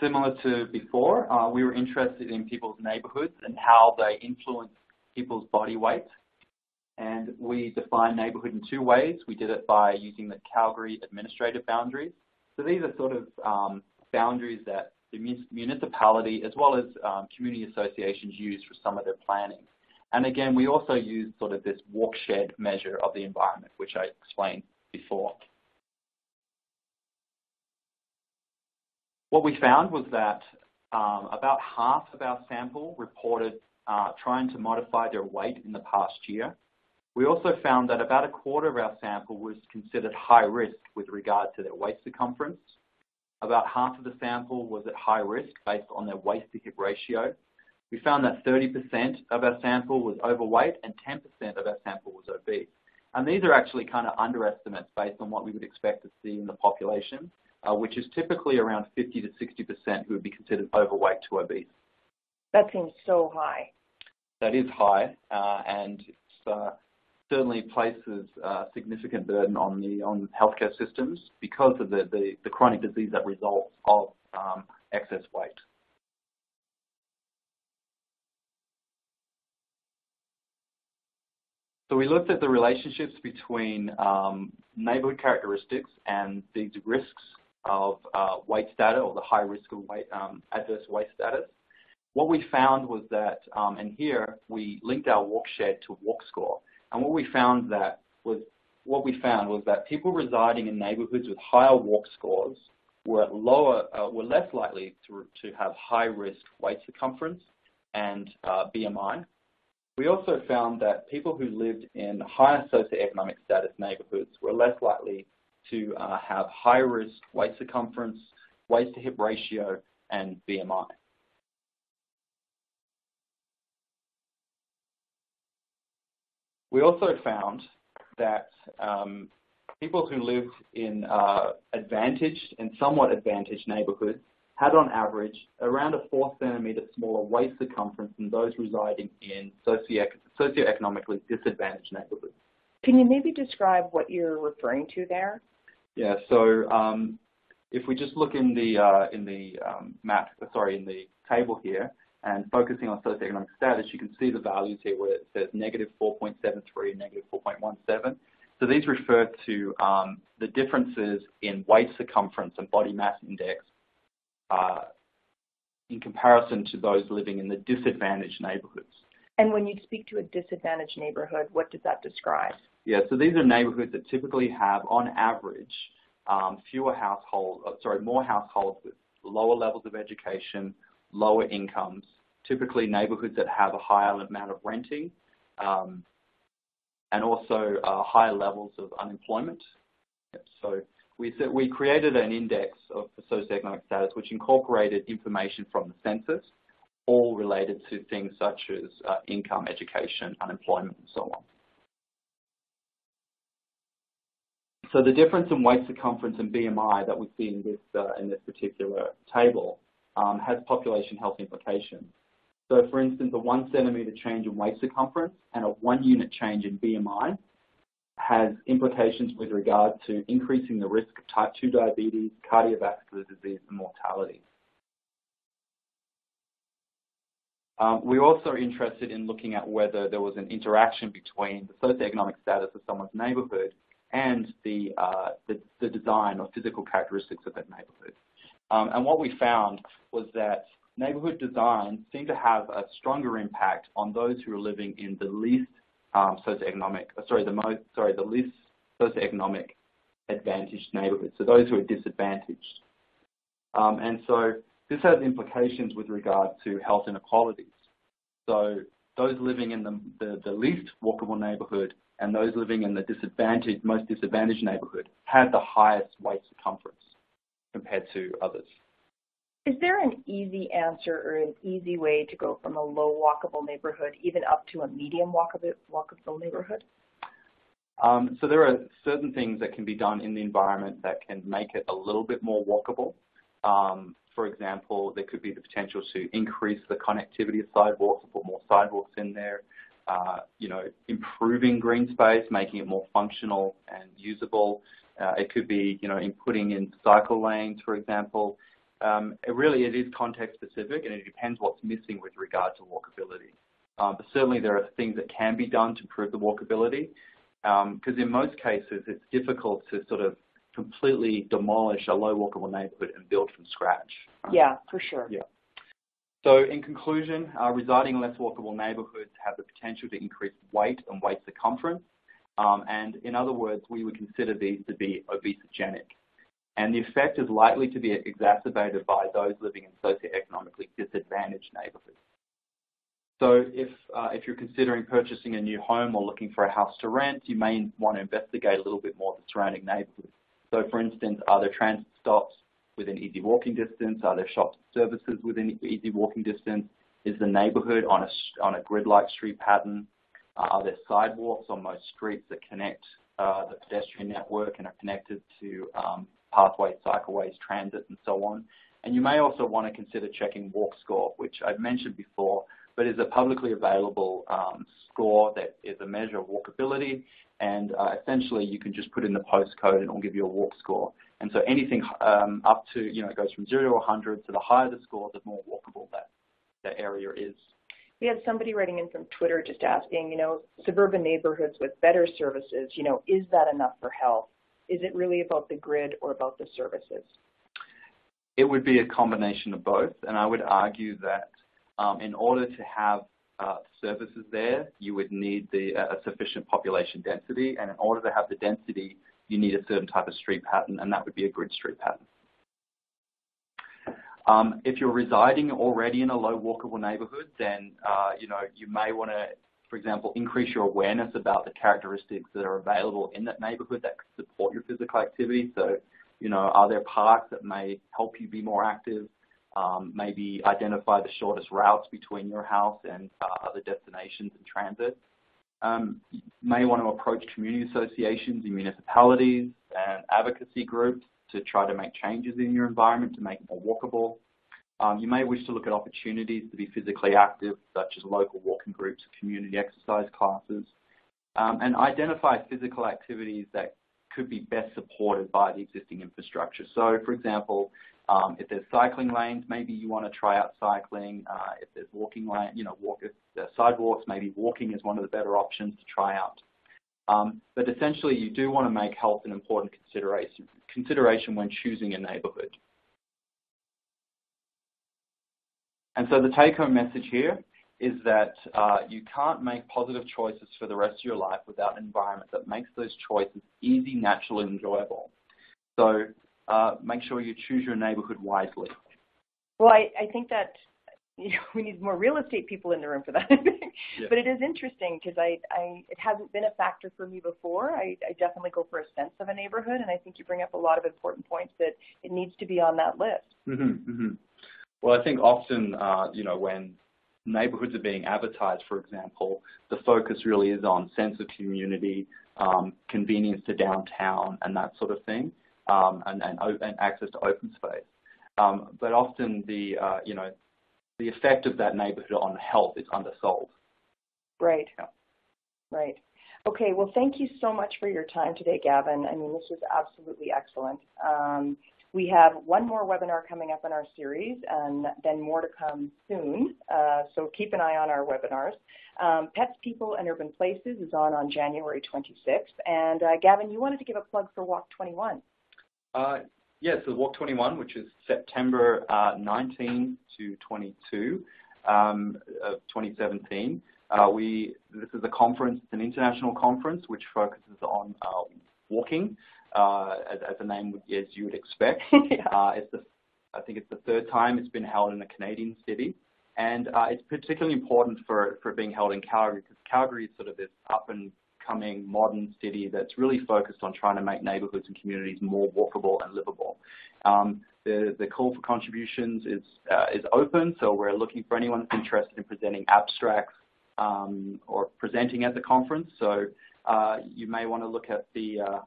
similar to before, we were interested in people's neighbourhoods and how they influence people's body weight. And we define neighbourhood in two ways. We did it by using the Calgary administrative boundaries. So these are sort of boundaries that the municipality as well as community associations use for some of their planning. And again, we also use sort of this walkshed measure of the environment, which I explained before. What we found was that about half of our sample reported trying to modify their weight in the past year. We also found that about a quarter of our sample was considered high risk with regard to their waist circumference. About half of the sample was at high risk based on their waist to hip ratio. We found that 30% of our sample was overweight and 10% of our sample was obese. And these are actually kind of underestimates based on what we would expect to see in the population, which is typically around 50 to 60% who would be considered overweight to obese. That seems so high. That is high, and it's certainly places a significant burden on healthcare systems because of the chronic disease that results of excess weight. So we looked at the relationships between neighborhood characteristics and these risks of weight status, or the high risk of adverse weight status. What we found was that, and here we linked our walkshed to walk score, and what we found was that people residing in neighborhoods with higher walk scores were less likely to have high risk waist circumference and BMI. We also found that people who lived in higher socioeconomic status neighborhoods were less likely to have high risk waist circumference, waist to hip ratio, and BMI. We also found that people who lived in advantaged and somewhat advantaged neighborhoods had on average around a 4 centimeter smaller waist circumference than those residing in socioeconomically disadvantaged neighborhoods. Can you maybe describe what you're referring to there? Yeah, so if we just look in the table here and focusing on socioeconomic status, you can see the values here where it says negative 4.73 and negative 4.17. So these refer to the differences in waist circumference and body mass index in comparison to those living in the disadvantaged neighborhoods. And when you speak to a disadvantaged neighborhood, what does that describe? Yeah, so these are neighborhoods that typically have, on average, more households with lower levels of education, lower incomes, typically neighborhoods that have a higher amount of renting, and also higher levels of unemployment. So we created an index of socioeconomic status which incorporated information from the census, all related to things such as income, education, unemployment, and so on. So the difference in waist circumference and BMI that we see in this particular table has population health implications. So for instance, a 1 centimetre change in waist circumference and a 1 unit change in BMI has implications with regard to increasing the risk of type 2 diabetes, cardiovascular disease, and mortality. We're also interested in looking at whether there was an interaction between the socioeconomic status of someone's neighbourhood and the design or physical characteristics of that neighbourhood. And what we found was that neighbourhood design seemed to have a stronger impact on those who are living in the least the least socioeconomic advantaged neighbourhoods, so those who are disadvantaged. And so this has implications with regard to health inequalities. So those living in the least walkable neighbourhood and those living in the most disadvantaged neighbourhood had the highest waist circumference compared to others. Is there an easy answer or an easy way to go from a low walkable neighborhood even up to a medium walkable neighborhood? So there are certain things that can be done in the environment that can make it a little bit more walkable. For example, there could be the potential to increase the connectivity of sidewalks, put more sidewalks in there, improving green space, making it more functional and usable. It could be, in putting in cycle lanes, for example. It is context specific, and it depends what's missing with regard to walkability. But certainly there are things that can be done to improve the walkability, because in most cases it's difficult to sort of completely demolish a low walkable neighborhood and build from scratch. Yeah, for sure. Yeah. So in conclusion, residing in less walkable neighborhoods have the potential to increase weight and waist circumference, and in other words, we would consider these to be obesogenic. And the effect is likely to be exacerbated by those living in socioeconomically disadvantaged neighborhoods. So if you're considering purchasing a new home or looking for a house to rent, you may want to investigate a little bit more of the surrounding neighborhood. So for instance, are there transit stops within easy walking distance? Are there shops and services within easy walking distance? Is the neighborhood on a grid-like street pattern? Are there sidewalks on most streets that connect the pedestrian network and are connected to pathways, cycleways, transit, and so on? And you may also want to consider checking Walk Score, which I've mentioned before, but is a publicly available score that is a measure of walkability, and essentially you can just put in the postcode and it will give you a walk score. And so anything up to, it goes from 0 to 100, so the higher the score, the more walkable that area is. We had somebody writing in from Twitter just asking, suburban neighborhoods with better services, is that enough for health? Is it really about the grid or about the services? It would be a combination of both, and I would argue that in order to have services there, you would need a sufficient population density, and in order to have the density, you need a certain type of street pattern, and that would be a grid street pattern. If you're residing already in a low walkable neighborhood, then you may want to, for example, increase your awareness about the characteristics that are available in that neighborhood that could support your physical activity. So, are there parks that may help you be more active? Maybe identify the shortest routes between your house and other destinations and transit. You may want to approach community associations and municipalities and advocacy groups to try to make changes in your environment to make it more walkable. You may wish to look at opportunities to be physically active, such as local walking groups, community exercise classes, and identify physical activities that could be best supported by the existing infrastructure. So, for example, if there's cycling lanes, maybe you want to try out cycling. If there's walking lane, if there's sidewalks, maybe walking is one of the better options to try out. But essentially, you do want to make health an important consideration when choosing a neighborhood. And so the take-home message here is that you can't make positive choices for the rest of your life without an environment that makes those choices easy, natural, and enjoyable. So make sure you choose your neighborhood wisely. Well, I think that we need more real estate people in the room for that. Yeah. But it is interesting because it hasn't been a factor for me before. I definitely go for a sense of a neighborhood, and I think you bring up a lot of important points that it needs to be on that list. Mm-hmm, mm-hmm. Well, I think often, when neighborhoods are being advertised, for example, the focus really is on sense of community, convenience to downtown, and that sort of thing, and access to open space. But often the effect of that neighborhood on health is undersold. Right. Yeah. Right. Okay, well, thank you so much for your time today, Gavin. I mean, this was absolutely excellent. We have one more webinar coming up in our series, and then more to come soon. So keep an eye on our webinars. Pets, People, and Urban Places is on January 26th. And Gavin, you wanted to give a plug for Walk 21. Yes, so Walk 21, which is September 19 to 22 of 2017. This is a conference, it's an international conference, which focuses on walking, as the name as you would expect. Yeah. I think it's the third time it's been held in a Canadian city. And it's particularly important for being held in Calgary, because Calgary is sort of this up-and-coming modern city that's really focused on trying to make neighbourhoods and communities more walkable and livable. The call for contributions is open, so we're looking for anyone that's interested in presenting abstracts or presenting at the conference. So you may want to look at the, I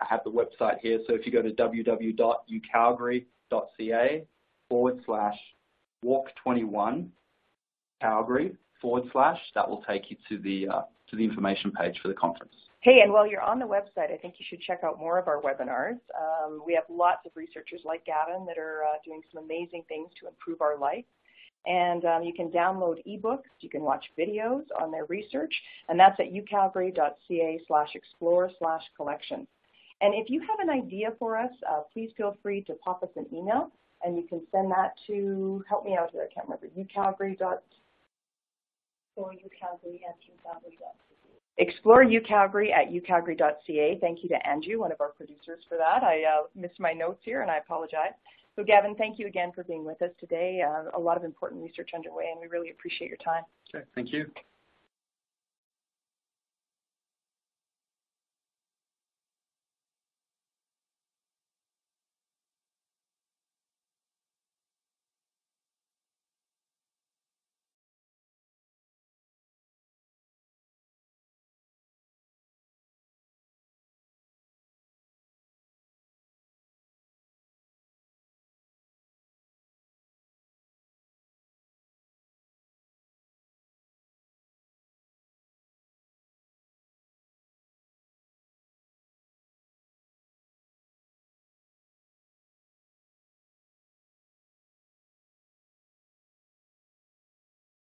have the website here. So if you go to www.ucalgary.ca/walk21 Calgary / that will take you to the information page for the conference. Hey, and while you're on the website, I think you should check out more of our webinars. We have lots of researchers like Gavin that are doing some amazing things to improve our life. And you can download ebooks, you can watch videos on their research, and that's at ucalgary.ca/explore/collections. And if you have an idea for us, please feel free to pop us an email, and you can send that to, help me out here, I can't remember, exploreUCalgary@ucalgary.ca. Thank you to Andrew, one of our producers, for that. I missed my notes here, and I apologize. So, Gavin, thank you again for being with us today. A lot of important research underway, and we really appreciate your time. Okay, thank you.